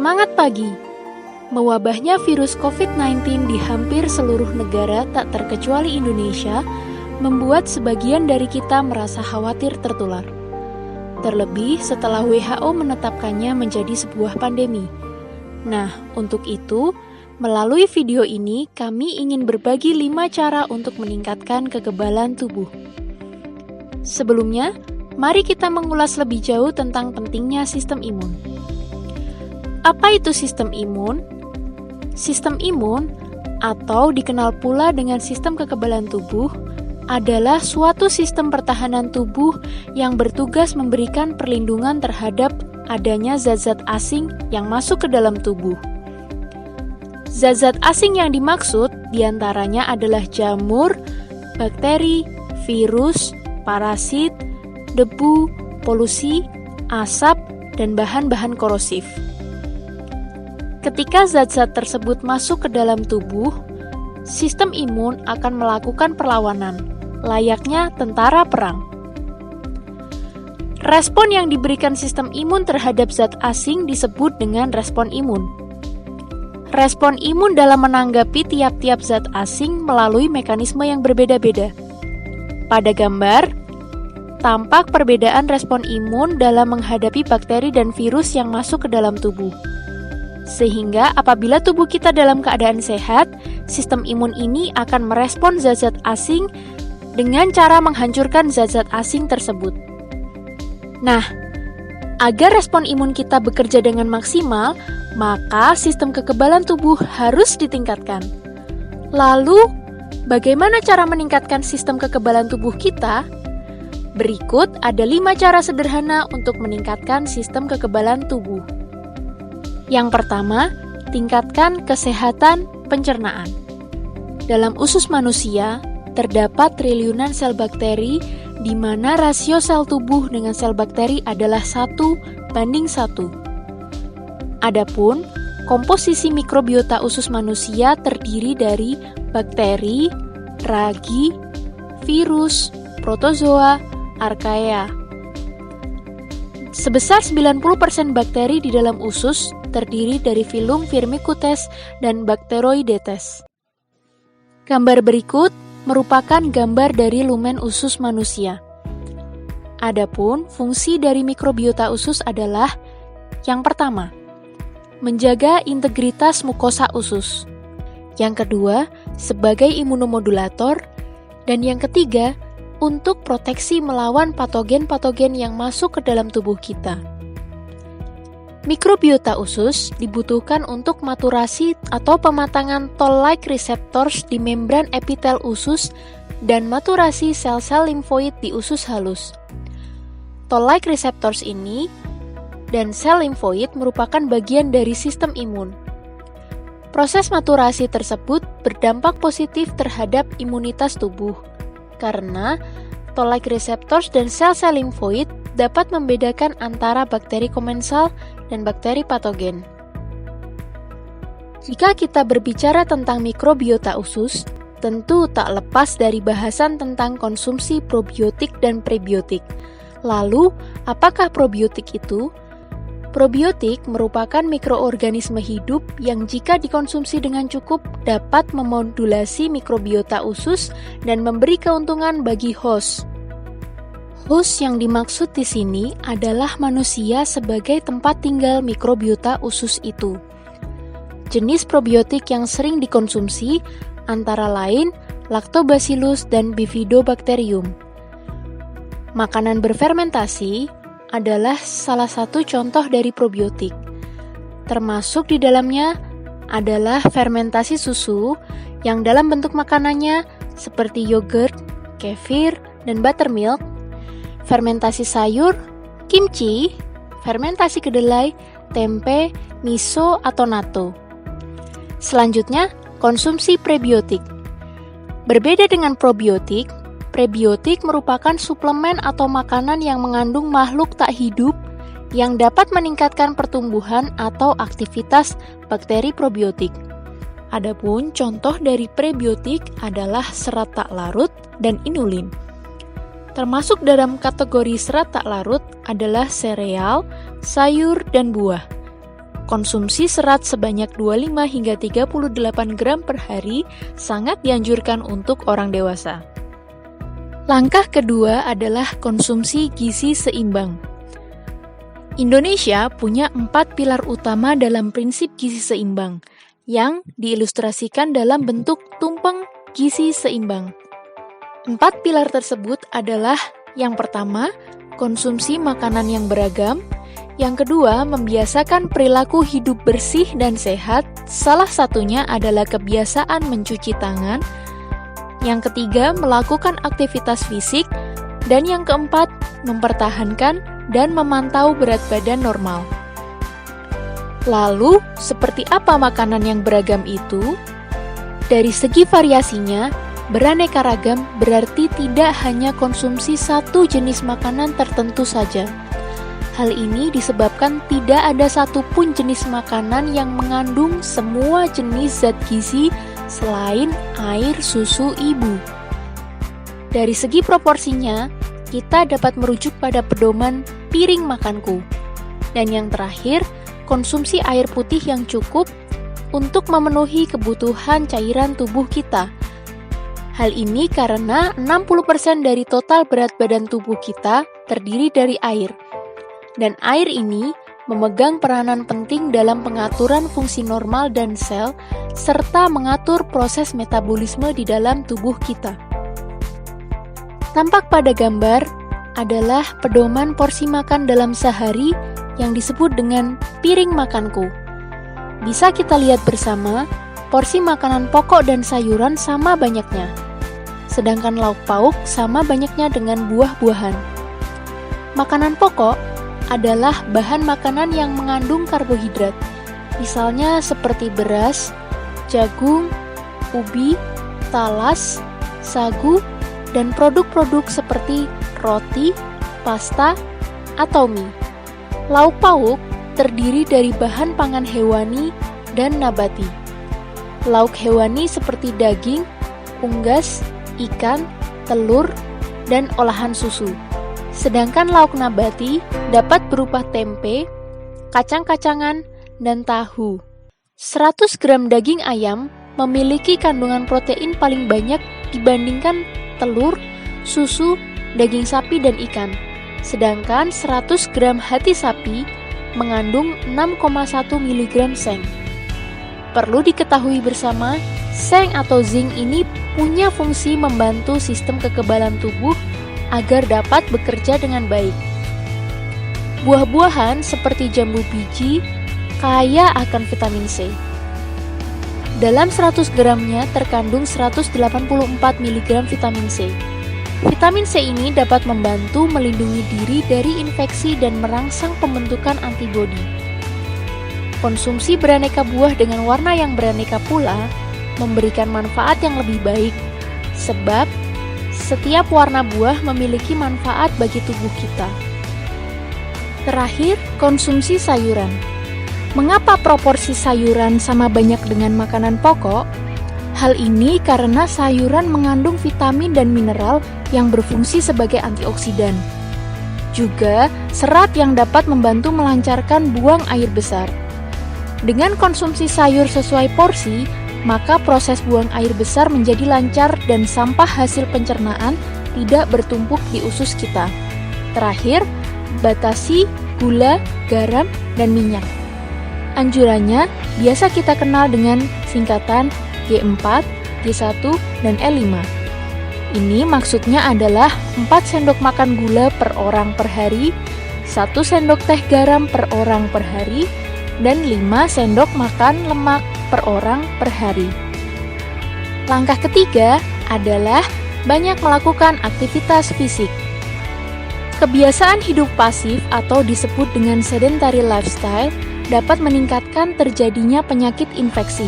Semangat pagi! Mewabahnya virus COVID-19 di hampir seluruh negara tak terkecuali Indonesia membuat sebagian dari kita merasa khawatir tertular. Terlebih setelah WHO menetapkannya menjadi sebuah pandemi. Nah, untuk itu, melalui video ini kami ingin berbagi 5 cara untuk meningkatkan kekebalan tubuh. Sebelumnya, mari kita mengulas lebih jauh tentang pentingnya sistem imun. Apa itu sistem imun? Sistem imun, atau dikenal pula dengan sistem kekebalan tubuh, adalah suatu sistem pertahanan tubuh yang bertugas memberikan perlindungan terhadap adanya zat-zat asing yang masuk ke dalam tubuh. Zat-zat asing yang dimaksud diantaranya adalah jamur, bakteri, virus, parasit, debu, polusi, asap, dan bahan-bahan korosif. Ketika zat-zat tersebut masuk ke dalam tubuh, sistem imun akan melakukan perlawanan, layaknya tentara perang. Respon yang diberikan sistem imun terhadap zat asing disebut dengan respon imun. Respon imun dalam menanggapi tiap-tiap zat asing melalui mekanisme yang berbeda-beda. Pada gambar, tampak perbedaan respon imun dalam menghadapi bakteri dan virus yang masuk ke dalam tubuh. Sehingga apabila tubuh kita dalam keadaan sehat, sistem imun ini akan merespon zat-zat asing dengan cara menghancurkan zat-zat asing tersebut. Nah, agar respon imun kita bekerja dengan maksimal, maka sistem kekebalan tubuh harus ditingkatkan. Lalu, bagaimana cara meningkatkan sistem kekebalan tubuh kita? Berikut ada 5 cara sederhana untuk meningkatkan sistem kekebalan tubuh. Yang pertama, tingkatkan kesehatan pencernaan. Dalam usus manusia, terdapat triliunan sel bakteri di mana rasio sel tubuh dengan sel bakteri adalah 1:1. Adapun, komposisi mikrobiota usus manusia terdiri dari bakteri, ragi, virus, protozoa, archaea. Sebesar 90% bakteri di dalam usus terdiri dari filum Firmicutes dan Bacteroidetes. Gambar berikut merupakan gambar dari lumen usus manusia. Adapun fungsi dari mikrobiota usus adalah yang pertama, menjaga integritas mukosa usus. Yang kedua, sebagai imunomodulator. Dan yang ketiga, untuk proteksi melawan patogen-patogen yang masuk ke dalam tubuh kita. Mikrobiota usus dibutuhkan untuk maturasi atau pematangan toll-like receptors di membran epitel usus dan maturasi sel-sel limfoid di usus halus. Toll-like receptors ini dan sel limfoid merupakan bagian dari sistem imun. Proses maturasi tersebut berdampak positif terhadap imunitas tubuh, karena toll-like receptors dan sel-sel limfoid dapat membedakan antara bakteri komensal dan bakteri patogen. Jika kita berbicara tentang mikrobiota usus, tentu tak lepas dari bahasan tentang konsumsi probiotik dan prebiotik. Lalu, apakah probiotik itu? Probiotik merupakan mikroorganisme hidup yang jika dikonsumsi dengan cukup dapat memodulasi mikrobiota usus dan memberi keuntungan bagi host. Host yang dimaksud di sini adalah manusia sebagai tempat tinggal mikrobiota usus itu. Jenis probiotik yang sering dikonsumsi antara lain Lactobacillus dan Bifidobacterium. Makanan berfermentasi adalah salah satu contoh dari probiotik. Termasuk di dalamnya adalah fermentasi susu yang dalam bentuk makanannya seperti yogurt, kefir, dan buttermilk, fermentasi sayur, kimchi, fermentasi kedelai, tempe, miso, atau natto. Selanjutnya, konsumsi prebiotik. Berbeda dengan probiotik, prebiotik merupakan suplemen atau makanan yang mengandung makhluk tak hidup yang dapat meningkatkan pertumbuhan atau aktivitas bakteri probiotik. Adapun contoh dari prebiotik adalah serat tak larut dan inulin. Termasuk dalam kategori serat tak larut adalah sereal, sayur, dan buah. konsumsi serat sebanyak 25 hingga 38 gram per hari sangat dianjurkan untuk orang dewasa. Langkah kedua adalah konsumsi gizi seimbang. Indonesia punya 4 pilar utama dalam prinsip gizi seimbang, yang diilustrasikan dalam bentuk tumpeng gizi seimbang. 4 pilar tersebut adalah yang pertama, konsumsi makanan yang beragam. Yang kedua, membiasakan perilaku hidup bersih dan sehat, salah satunya adalah kebiasaan mencuci tangan. Yang ketiga, melakukan aktivitas fisik. Dan yang keempat, mempertahankan dan memantau berat badan normal. Lalu, seperti apa makanan yang beragam itu? Dari segi variasinya, beraneka ragam berarti tidak hanya konsumsi satu jenis makanan tertentu saja. Hal ini disebabkan tidak ada satupun jenis makanan yang mengandung semua jenis zat gizi selain air susu ibu. Dari segi proporsinya, kita dapat merujuk pada pedoman piring makanku. Dan yang terakhir, konsumsi air putih yang cukup untuk memenuhi kebutuhan cairan tubuh kita. Hal ini karena 60% dari total berat badan tubuh kita terdiri dari air. Dan air ini memegang peranan penting dalam pengaturan fungsi normal dan sel, serta mengatur proses metabolisme di dalam tubuh kita. Tampak pada gambar adalah pedoman porsi makan dalam sehari yang disebut dengan piring makanku. Bisa kita lihat bersama, porsi makanan pokok dan sayuran sama banyaknya, sedangkan lauk pauk sama banyaknya dengan buah-buahan. Makanan pokok adalah bahan makanan yang mengandung karbohidrat, misalnya seperti beras, jagung, ubi, talas, sagu, dan produk-produk seperti roti, pasta, atau mie. Lauk pauk terdiri dari bahan pangan hewani dan nabati. Lauk hewani seperti daging, unggas, ikan, telur, dan olahan susu. Sedangkan lauk nabati dapat berupa tempe, kacang-kacangan, dan tahu. 100 gram daging ayam memiliki kandungan protein paling banyak dibandingkan telur, susu, daging sapi, dan ikan. Sedangkan 100 gram hati sapi mengandung 6,1 mg seng. Perlu diketahui bersama, seng atau zinc ini punya fungsi membantu sistem kekebalan tubuh agar dapat bekerja dengan baik. Buah-buahan seperti jambu biji kaya akan vitamin C. Dalam 100 gramnya terkandung 184 mg vitamin C. Vitamin C ini dapat membantu melindungi diri dari infeksi dan merangsang pembentukan antibodi. Konsumsi beraneka buah dengan warna yang beraneka pula memberikan manfaat yang lebih baik, sebab setiap warna buah memiliki manfaat bagi tubuh kita. Terakhir, konsumsi sayuran. Mengapa proporsi sayuran sama banyak dengan makanan pokok? Hal ini karena sayuran mengandung vitamin dan mineral yang berfungsi sebagai antioksidan. Juga serat yang dapat membantu melancarkan buang air besar. Dengan konsumsi sayur sesuai porsi, maka proses buang air besar menjadi lancar dan sampah hasil pencernaan tidak bertumpuk di usus kita. Terakhir, batasi gula, garam, dan minyak. Anjurannya biasa kita kenal dengan singkatan G4, G1, dan L5. Ini maksudnya adalah 4 sendok makan gula per orang per hari, 1 sendok teh garam per orang per hari, dan 5 sendok makan lemak per orang per hari. Langkah ketiga adalah banyak melakukan aktivitas fisik. Kebiasaan hidup pasif atau disebut dengan sedentary lifestyle dapat meningkatkan terjadinya penyakit infeksi.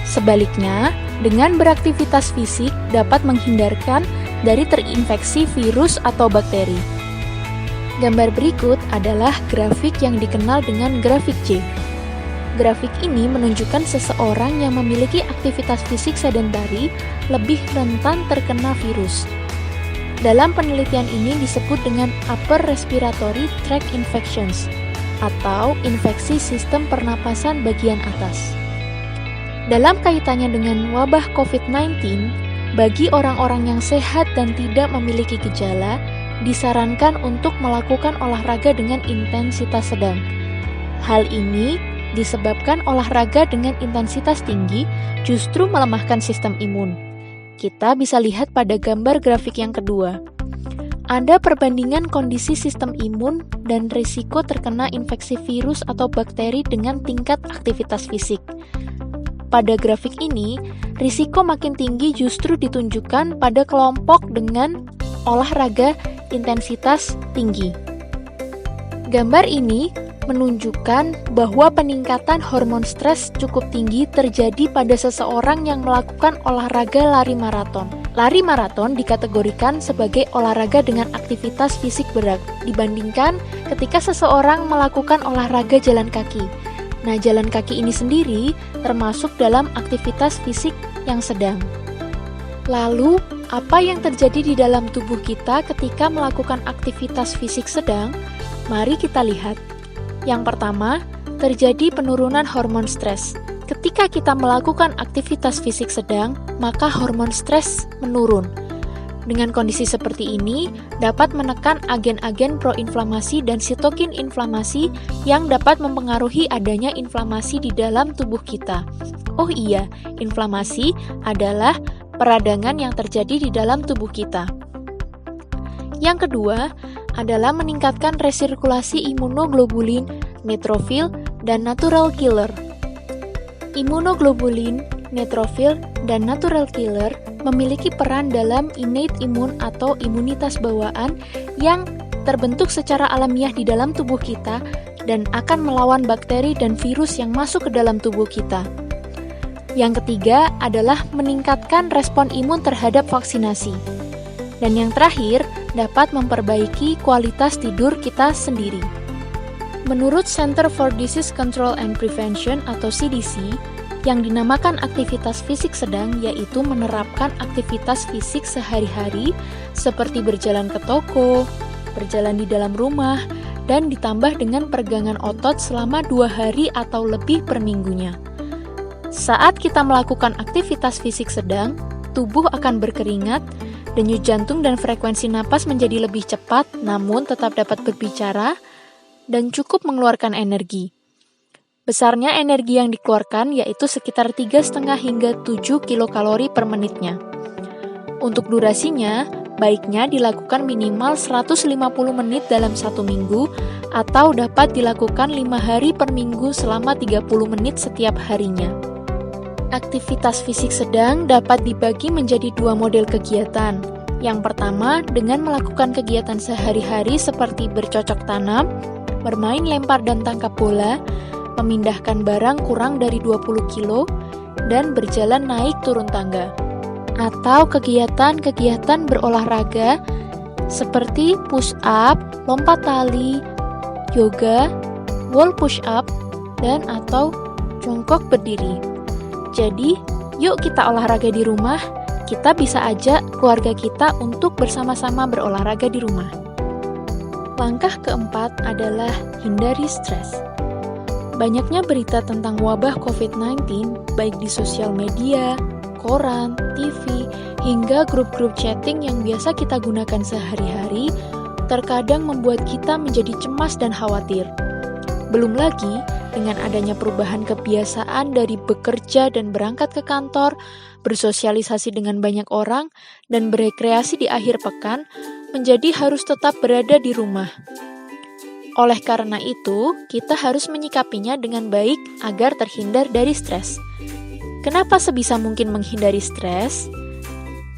Sebaliknya, dengan beraktivitas fisik dapat menghindarkan dari terinfeksi virus atau bakteri. Gambar berikut adalah grafik yang dikenal dengan grafik J. Grafik ini menunjukkan seseorang yang memiliki aktivitas fisik sedentari lebih rentan terkena virus. Dalam penelitian ini disebut dengan upper respiratory tract infections. atau infeksi sistem pernapasan bagian atas. Dalam kaitannya dengan wabah COVID-19, bagi orang-orang yang sehat dan tidak memiliki gejala, disarankan untuk melakukan olahraga dengan intensitas sedang. Hal ini disebabkan olahraga dengan intensitas tinggi justru melemahkan sistem imun. Kita bisa lihat pada gambar grafik yang kedua. Ada perbandingan kondisi sistem imun dan risiko terkena infeksi virus atau bakteri dengan tingkat aktivitas fisik. Pada grafik ini, risiko makin tinggi justru ditunjukkan pada kelompok dengan olahraga intensitas tinggi. Gambar ini menunjukkan bahwa peningkatan hormon stres cukup tinggi terjadi pada seseorang yang melakukan olahraga lari maraton. Lari maraton dikategorikan sebagai olahraga dengan aktivitas fisik berat dibandingkan ketika seseorang melakukan olahraga jalan kaki. Nah, jalan kaki ini sendiri termasuk dalam aktivitas fisik yang sedang. Lalu, apa yang terjadi di dalam tubuh kita ketika melakukan aktivitas fisik sedang? Mari kita lihat. Yang pertama, terjadi penurunan hormon stres. Ketika kita melakukan aktivitas fisik sedang, maka hormon stres menurun. Dengan kondisi seperti ini, dapat menekan agen-agen proinflamasi dan sitokin inflamasi yang dapat mempengaruhi adanya inflamasi di dalam tubuh kita. Oh iya, inflamasi adalah peradangan yang terjadi di dalam tubuh kita. Yang kedua adalah meningkatkan resirkulasi imunoglobulin, neutrofil, dan natural killer. Imunoglobulin, neutrofil, dan natural killer memiliki peran dalam innate imun atau imunitas bawaan yang terbentuk secara alamiah di dalam tubuh kita dan akan melawan bakteri dan virus yang masuk ke dalam tubuh kita. Yang ketiga adalah meningkatkan respon imun terhadap vaksinasi. Dan yang terakhir, dapat memperbaiki kualitas tidur kita sendiri. Menurut Center for Disease Control and Prevention atau CDC, yang dinamakan aktivitas fisik sedang yaitu menerapkan aktivitas fisik sehari-hari seperti berjalan ke toko, berjalan di dalam rumah, dan ditambah dengan peregangan otot selama 2 hari atau lebih per minggunya. Saat kita melakukan aktivitas fisik sedang, tubuh akan berkeringat, denyut jantung dan frekuensi napas menjadi lebih cepat namun tetap dapat berbicara dan cukup mengeluarkan energi. Besarnya energi yang dikeluarkan yaitu sekitar 3,5 hingga 7 kilokalori per menitnya. Untuk durasinya, baiknya dilakukan minimal 150 menit dalam 1 minggu atau dapat dilakukan 5 hari per minggu selama 30 menit setiap harinya. Aktivitas fisik sedang dapat dibagi menjadi 2 model kegiatan. Yang pertama, dengan melakukan kegiatan sehari-hari seperti bercocok tanam, bermain lempar dan tangkap bola, memindahkan barang kurang dari 20 kilo, dan berjalan naik turun tangga. Atau kegiatan-kegiatan berolahraga seperti push up, lompat tali, yoga, wall push up, dan atau jongkok berdiri. Jadi, yuk kita olahraga di rumah, kita bisa ajak keluarga kita untuk bersama-sama berolahraga di rumah. Langkah keempat adalah hindari stres. Banyaknya berita tentang wabah COVID-19, baik di sosial media, koran, TV, hingga grup-grup chatting yang biasa kita gunakan sehari-hari, terkadang membuat kita menjadi cemas dan khawatir. Belum lagi, dengan adanya perubahan kebiasaan dari bekerja dan berangkat ke kantor, bersosialisasi dengan banyak orang, dan berekreasi di akhir pekan, menjadi harus tetap berada di rumah. Oleh karena itu, kita harus menyikapinya dengan baik agar terhindar dari stres. Kenapa sebisa mungkin menghindari stres?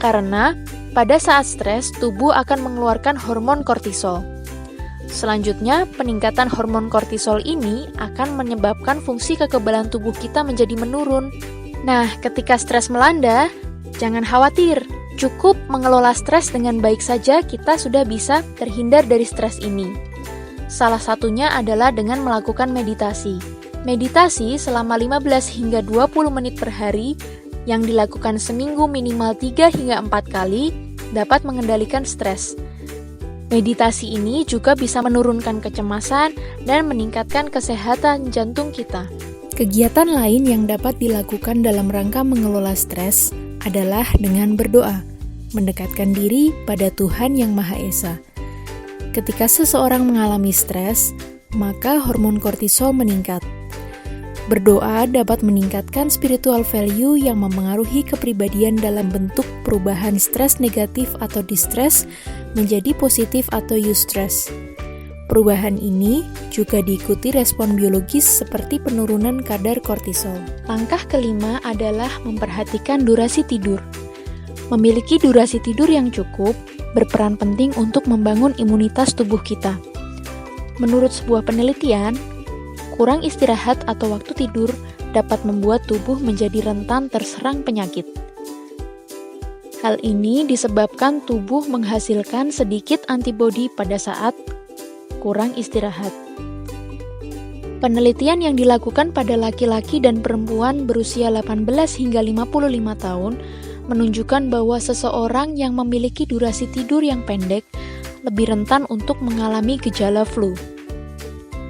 Karena pada saat stres, tubuh akan mengeluarkan hormon kortisol. Selanjutnya, peningkatan hormon kortisol ini akan menyebabkan fungsi kekebalan tubuh kita menjadi menurun. Nah, ketika stres melanda, jangan khawatir. Cukup mengelola stres dengan baik saja, kita sudah bisa terhindar dari stres ini. Salah satunya adalah dengan melakukan meditasi. Meditasi selama 15 hingga 20 menit per hari yang dilakukan seminggu minimal 3 hingga 4 kali dapat mengendalikan stres. Meditasi ini juga bisa menurunkan kecemasan dan meningkatkan kesehatan jantung kita. Kegiatan lain yang dapat dilakukan dalam rangka mengelola stres adalah dengan berdoa, mendekatkan diri pada Tuhan Yang Maha Esa. Ketika seseorang mengalami stres, maka hormon kortisol meningkat. Berdoa dapat meningkatkan spiritual value yang memengaruhi kepribadian dalam bentuk perubahan stres negatif atau distress menjadi positif atau eustress. Perubahan ini juga diikuti respon biologis seperti penurunan kadar kortisol. Langkah kelima adalah memperhatikan durasi tidur. Memiliki durasi tidur yang cukup berperan penting untuk membangun imunitas tubuh kita. Menurut sebuah penelitian, kurang istirahat atau waktu tidur dapat membuat tubuh menjadi rentan terserang penyakit. Hal ini disebabkan tubuh menghasilkan sedikit antibodi pada saat kurang istirahat. Penelitian yang dilakukan pada laki-laki dan perempuan berusia 18 hingga 55 tahun menunjukkan bahwa seseorang yang memiliki durasi tidur yang pendek lebih rentan untuk mengalami gejala flu.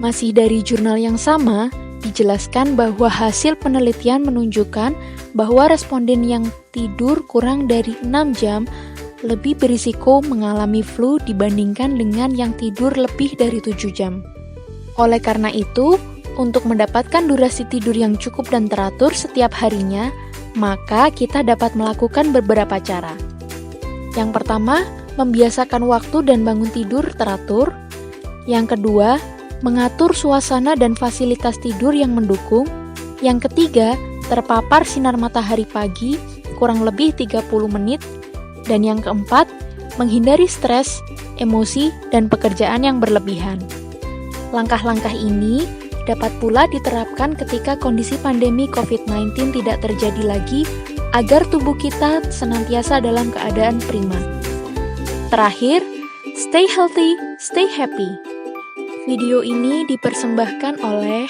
Masih dari jurnal yang sama, dijelaskan bahwa hasil penelitian menunjukkan bahwa responden yang tidur kurang dari 6 jam lebih berisiko mengalami flu dibandingkan dengan yang tidur lebih dari 7 jam. Oleh karena itu, untuk mendapatkan durasi tidur yang cukup dan teratur setiap harinya, maka kita dapat melakukan beberapa cara. Yang pertama, membiasakan waktu dan bangun tidur teratur. Yang kedua, mengatur suasana dan fasilitas tidur yang mendukung. Yang ketiga, terpapar sinar matahari pagi kurang lebih 30 menit. Dan yang keempat, menghindari stres, emosi, dan pekerjaan yang berlebihan. Langkah-langkah ini dapat pula diterapkan ketika kondisi pandemi COVID-19 tidak terjadi lagi agar tubuh kita senantiasa dalam keadaan prima. Terakhir, stay healthy, stay happy. Video ini dipersembahkan oleh